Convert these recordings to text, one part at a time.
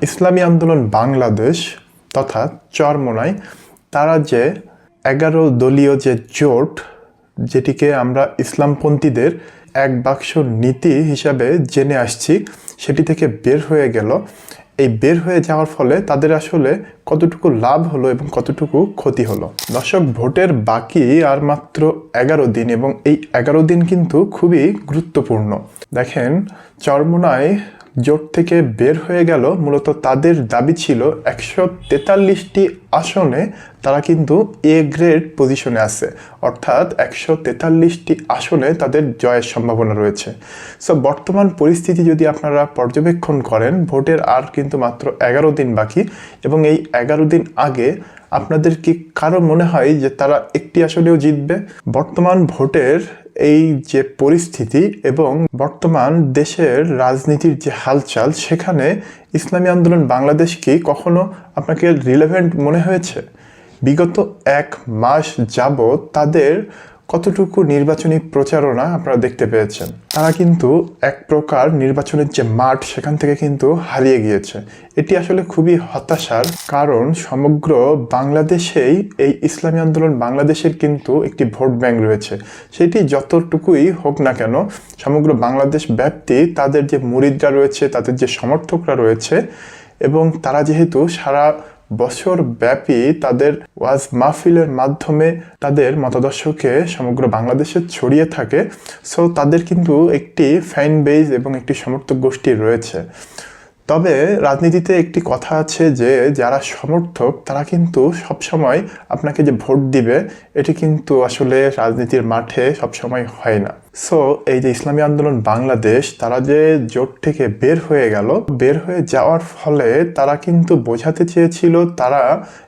ইসলামী আন্দোলন বাংলাদেশ তথা চরমোনাই তারা যে 11 দলীয় যে জোট, যেটিকে আমরা ইসলামপন্থীদের এক বাক্স নীতি হিসাবে জেনে আসছি, সেটি থেকে বের হয়ে গেল। এই বের হয়ে যাওয়ার ফলে তাদের আসলে কতটুকু লাভ হলো এবং কতটুকু ক্ষতি হলো। দর্শক, ভোটের বাকি আর মাত্র 11 দিন এবং এই 11 দিন কিন্তু খুবই গুরুত্বপূর্ণ। দেখেন, চরমোনাই জোট থেকে বের হয়ে গেল। মূলত তাদের দাবি ছিল 143টি আসনে তারা কিন্তু এ গ্রেড পজিশনে আছে, অর্থাৎ 143টি আসনে তাদের জয়ের সম্ভাবনা রয়েছে। সো বর্তমান পরিস্থিতি যদি আপনারা পর্যবেক্ষণ করেন, ভোটের আর কিন্তু মাত্র 11 দিন বাকি এবং এই 11 দিন আগে আপনাদের কি কারো মনে হয় যে তারা একটি আসনেও জিতবে? বর্তমান ভোটের এই যে পরিস্থিতি এবং বর্তমান দেশের রাজনীতির যে হালচাল, সেখানে ইসলামী আন্দোলন বাংলাদেশ কি কখনো আপনাকে রিলেভেন্ট মনে হয়েছে? বিগত 1 মাস যাবৎ তাদের কতটুকু নির্বাচনী প্রচারণা আপনারা দেখতে পেয়েছেন? তারা কিন্তু এক প্রকার নির্বাচনের যে মাঠ, সেখান থেকে কিন্তু হারিয়ে গিয়েছে। এটি আসলে খুবই হতাশার, কারণ সমগ্র বাংলাদেশেই এই ইসলামী আন্দোলন বাংলাদেশের কিন্তু একটি ভোট ব্যাংক রয়েছে। সেটি যতটুকুই হোক না কেন, সমগ্র বাংলাদেশ ব্যাপ্তি তাদের যে মুরিদরা রয়েছে, তাদের যে সমর্থকরা রয়েছে, এবং তারা যেহেতু সারা বছর ব্যাপী তাদের ওয়াজ মাহফিলের মাধ্যমে তাদের মতাদর্শকে সমগ্র বাংলাদেশে ছড়িয়ে থাকে, সো তাদের কিন্তু একটি ফ্যান বেজ এবং একটি সমর্থক গোষ্ঠী রয়েছে। তবে রাজনীতিতে একটি কথা আছে যে যারা সমর্থক তারা কিন্তু সবসময় আপনাকে যে ভোট দিবে, এটি কিন্তু আসলে রাজনীতির মাঠে সবসময় হয় না। সো এই যে ইসলামী আন্দোলন বাংলাদেশ তারা যে জোট থেকে বের হয়ে গেল, বের হয়ে যাওয়ার ফলে তারা কিন্তু বোঝাতে চেয়েছিল তারা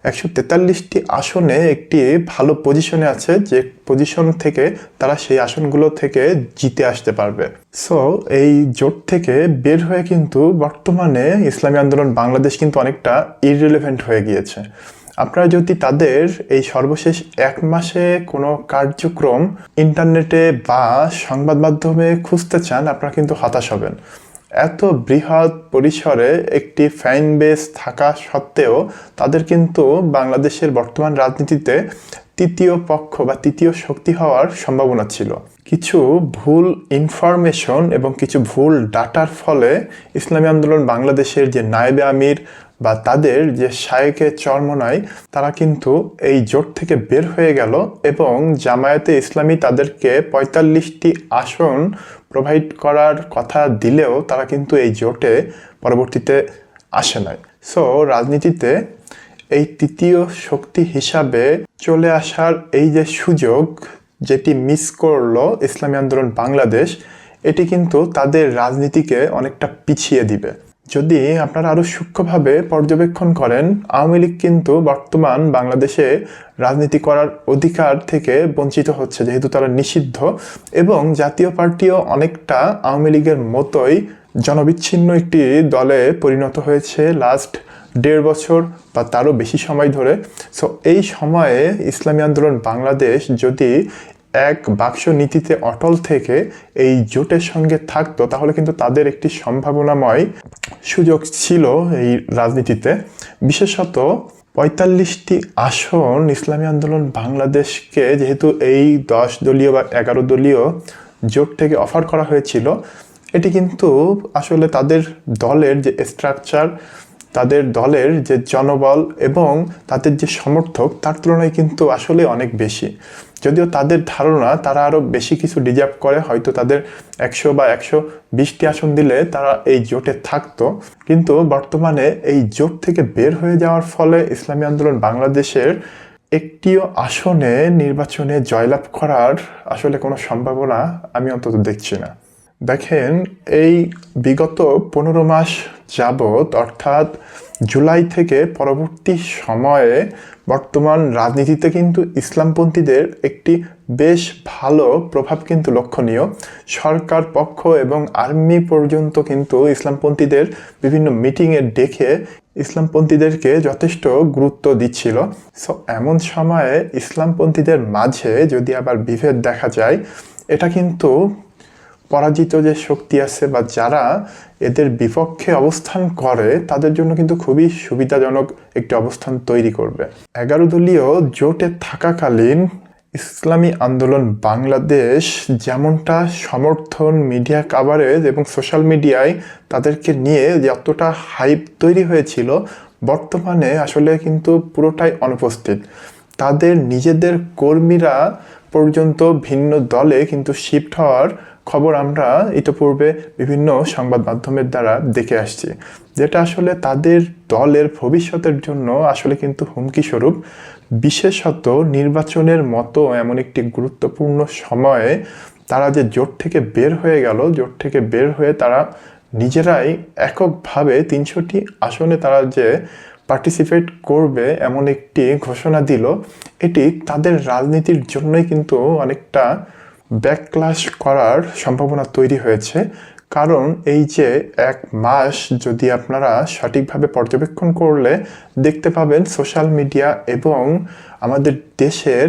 143টি আসনে একটি ভালো পজিশনে আছে, যে পজিশন থেকে তারা সেই আসনগুলো থেকে জিতে আসতে পারবে। সো এই জোট থেকে বের হয়ে কিন্তু বর্তমানে ইসলামী আন্দোলন বাংলাদেশ কিন্তু অনেকটা ইররিলেভেন্ট হয়ে গিয়েছে। আপনারা যদি তাদের এই সর্বশেষ 1 মাসে কোনো কার্যক্রম ইন্টারনেটে বা সংবাদ মাধ্যমে খুঁজতে চান, আপনারা কিন্তু হতাশ হবেন। এত বৃহৎ পরিসরে একটি ফ্যান বেস থাকা সত্ত্বেও তাদের কিন্তু বাংলাদেশের বর্তমান রাজনীতিতে তৃতীয় পক্ষ বা তৃতীয় শক্তি হওয়ার সম্ভাবনা ছিল। কিছু ভুল ইনফরমেশন এবং কিছু ভুল ডাটার ফলে ইসলামী আন্দোলন বাংলাদেশের যে নায়েবে আমির বা তাদের যে শায়েকে চরমোনাই, তারা কিন্তু এই জোট থেকে বের হয়ে গেল এবং জামায়াতে ইসলামী তাদেরকে 45টি আসন প্রোভাইড করার কথা দিলেও তারা কিন্তু এই জোটে পরবর্তীতে আসে নাই। সো রাজনীতিতে এই তৃতীয় শক্তি হিসাবে চলে আসার এই যে সুযোগ, যেটি মিস করলো ইসলামী আন্দোলন বাংলাদেশ, এটি কিন্তু তাদের রাজনীতিকে অনেকটা পিছিয়ে দিবে। যদি আপনারা আরও সূক্ষ্মভাবে পর্যবেক্ষণ করেন, আওয়ামী লীগ কিন্তু বর্তমান বাংলাদেশে রাজনীতি করার অধিকার থেকে বঞ্চিত হচ্ছে, যেহেতু তারা নিষিদ্ধ, এবং জাতীয় পার্টিও অনেকটা আওয়ামী লীগের মতোই জনবিচ্ছিন্ন একটি দলে পরিণত হয়েছে লাস্ট 1.5 বছর বা তারও বেশি সময় ধরে। সো এই সময়ে ইসলামী আন্দোলন বাংলাদেশ যদি এক বাক্স নীতিতে অটল থেকে এই জোটের সঙ্গে থাকতো, তাহলে কিন্তু তাদের একটি সম্ভাবনাময় সুযোগ ছিল এই রাজনীতিতে। বিশেষত 45টি আসন ইসলামী আন্দোলন বাংলাদেশকে যেহেতু এই 10 দলীয় বা 11 দলীয় জোট থেকে অফার করা হয়েছিল, এটি কিন্তু আসলে তাদের দলের যে স্ট্রাকচার, তাদের দলের যে জনবল এবং তাদের যে সমর্থক, তার তুলনায় কিন্তু আসলে অনেক বেশি। যদিও তাদের ধারণা তারা আরও বেশি কিছু ডিজার্ভ করে, হয়তো তাদের 100 বা 120টি আসন দিলে তারা এই জোটে থাকতো, কিন্তু বর্তমানে এই জোট থেকে বের হয়ে যাওয়ার ফলে ইসলামী আন্দোলন বাংলাদেশের একটিও আসনে নির্বাচনে জয়লাভ করার আসলে কোনো সম্ভাবনা আমি অন্তত দেখছি না। দেখেন, এই বিগত 15 মাস যাবৎ, অর্থাৎ জুলাই থেকে পরবর্তী সময়ে বর্তমান রাজনীতিতে কিন্তু ইসলামপন্থীদের একটি বেশ ভালো প্রভাব কিন্তু লক্ষণীয়। সরকার পক্ষ এবং আর্মি পর্যন্ত কিন্তু ইসলামপন্থীদের বিভিন্ন মিটিংয়ে ডেকে ইসলামপন্থীদেরকে যথেষ্ট গুরুত্ব দিচ্ছিল। সো এমন সময়ে ইসলামপন্থীদের মাঝে যদি আবার বিভেদ দেখা যায়, এটা কিন্তু পরাজিত যে শক্তি আছে বা যারা এদের বিপক্ষে অবস্থান করে তাদের জন্য কিন্তু খুবই সুবিধাজনক একটি অবস্থান তৈরি করবে। 11 দলীয় জোটে থাকাকালীন ইসলামী আন্দোলন বাংলাদেশ যেমনটা সমর্থন, মিডিয়া কাভারেজ এবং সোশ্যাল মিডিয়ায় তাদেরকে নিয়ে যতটা হাইপ তৈরি হয়েছিল, বর্তমানে আসলে কিন্তু পুরোটাই অনুপস্থিত। তাদের নিজেদের কর্মীরা পর্যন্ত ভিন্ন দলে কিন্তু শিফট হওয়ার খবর আমরা ইতিপূর্বে বিভিন্ন সংবাদ মাধ্যমের দ্বারা দেখে আসছি, যেটা আসলে তাদের দলের ভবিষ্যতের জন্য আসলে কিন্তু হুমকি স্বরূপ। বিশেষত নির্বাচনের মতো এমন একটি গুরুত্বপূর্ণ সময়ে তারা যে জোট থেকে বের হয়ে গেল, জোট থেকে বের হয়ে তারা নিজেরাই এককভাবে 300টি আসনে তারা যে পার্টিসিপেট করবে এমন একটি ঘোষণা দিল, এটি তাদের রাজনীতির জন্যই কিন্তু অনেকটা ব্যাকক্লাশ করার সম্ভাবনা তৈরি হয়েছে। কারণ এই যে 1 মাস যদি আপনারা সঠিকভাবে পর্যবেক্ষণ করলে দেখতে পাবেন সোশ্যাল মিডিয়া এবং আমাদের দেশের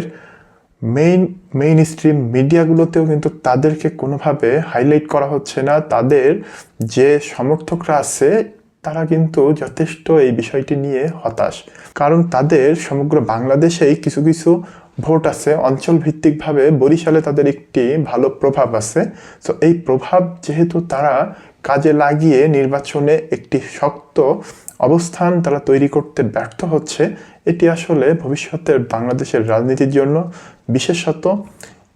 মেইন স্ট্রিম মিডিয়াগুলোতেও কিন্তু তাদেরকে কোনোভাবে হাইলাইট করা হচ্ছে না। তাদের যে সমর্থকরা আছে তারা কিন্তু যথেষ্ট এই বিষয়টি নিয়ে হতাশ, কারণ তাদের সমগ্র বাংলাদেশেই কিছু কিছু ভোট আছে, অঞ্চল ভিত্তিকভাবে বরিশালে তাদের একটি ভালো প্রভাব আছে। সো এই প্রভাব যেহেতু তারা কাজে লাগিয়ে নির্বাচনে একটি শক্ত অবস্থান তারা তৈরি করতে ব্যর্থ হচ্ছে, এটি আসলে ভবিষ্যতের বাংলাদেশের রাজনীতির জন্য, বিশেষত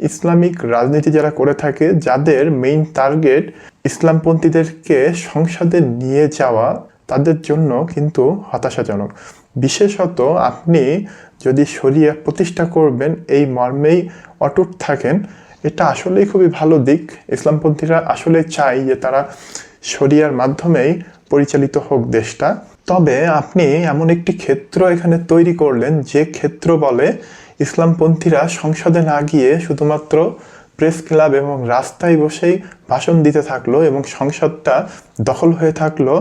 ইসলামিক রাজনীতি যারা করে থাকে, যাদের মেইন টার্গেট ইসলামপন্থীদেরকে সংসদে নিয়ে যাওয়া, তাদের জন্য কিন্তু হতাশাজনক। বিশেষত আপনি যদি শরিয়া প্রতিষ্ঠা করবেন এই মর্মেই অটুট থাকেন, এটা আসলেই খুবই ভালো দিক। ইসলামপন্থীরা আসলে চায় যে তারা শরিয়ার মাধ্যমেই পরিচালিত হোক দেশটা। তবে আপনি এমন একটি ক্ষেত্র এখানে তৈরি করলেন যে ক্ষেত্র বলে ইসলামপন্থীরা সংসদে না গিয়ে শুধুমাত্র প্রেস ক্লাব এবং রাস্তায় বসেই ভাষণ দিতে থাকলো এবং সংসদটা দখল হয়ে থাকলো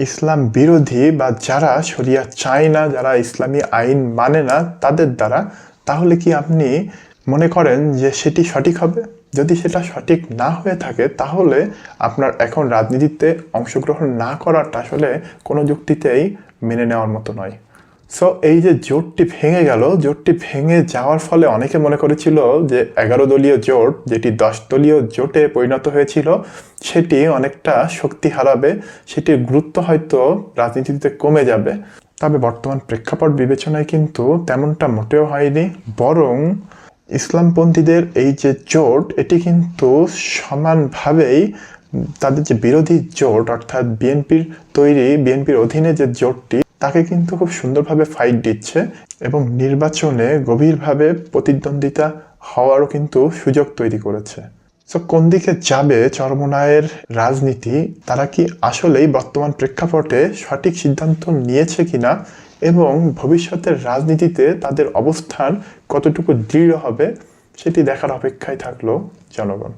ইসলাম বিরোধী বা যারা শরিয়া চায় না, যারা ইসলামী আইন মানে না তাদের দ্বারা। তাহলে কি আপনি মনে করেন যে সেটি সঠিক হবে? যদি সেটা সঠিক না হয়ে থাকে তাহলে আপনার এখন রাজনীতিতে অংশগ্রহণ না করাটা আসলে কোনো যুক্তিতেই মেনে নেওয়ার মতো নয়। সো এই যে জোটটি ভেঙে গেল, জোটটি ভেঙে যাওয়ার ফলে অনেকে মনে করেছিল যে 11 দলীয় জোট, যেটি 10 দলীয় জোটে পরিণত হয়েছিল, সেটি অনেকটা শক্তি হারাবে, সেটির গুরুত্ব হয়তো রাজনীতিতে কমে যাবে। তবে বর্তমান প্রেক্ষাপট বিবেচনায় কিন্তু তেমনটা মোটেও হয়নি, বরং ইসলামপন্থীদের এই যে জোট, এটি কিন্তু সমানভাবেই তাদের যে বিরোধী জোট অর্থাৎ বিএনপির অধীনে যে জোটটি, তাকে কিন্তু খুব সুন্দরভাবে ফাইট দিচ্ছে এবং নির্বাচনে গভীরভাবে প্রতিদ্বন্দ্বিতা হওয়ারও কিন্তু সুযোগ তৈরি করেছে। সো কোন দিকে যাবে চরমোনাইয়ের রাজনীতি, তারা কি আসলেই বর্তমান প্রেক্ষাপটে সঠিক সিদ্ধান্ত নিয়েছে কিনা এবং ভবিষ্যতের রাজনীতিতে তাদের অবস্থান কতটুকু দৃঢ় হবে, সেটি দেখার অপেক্ষায় থাকলো জনগণ।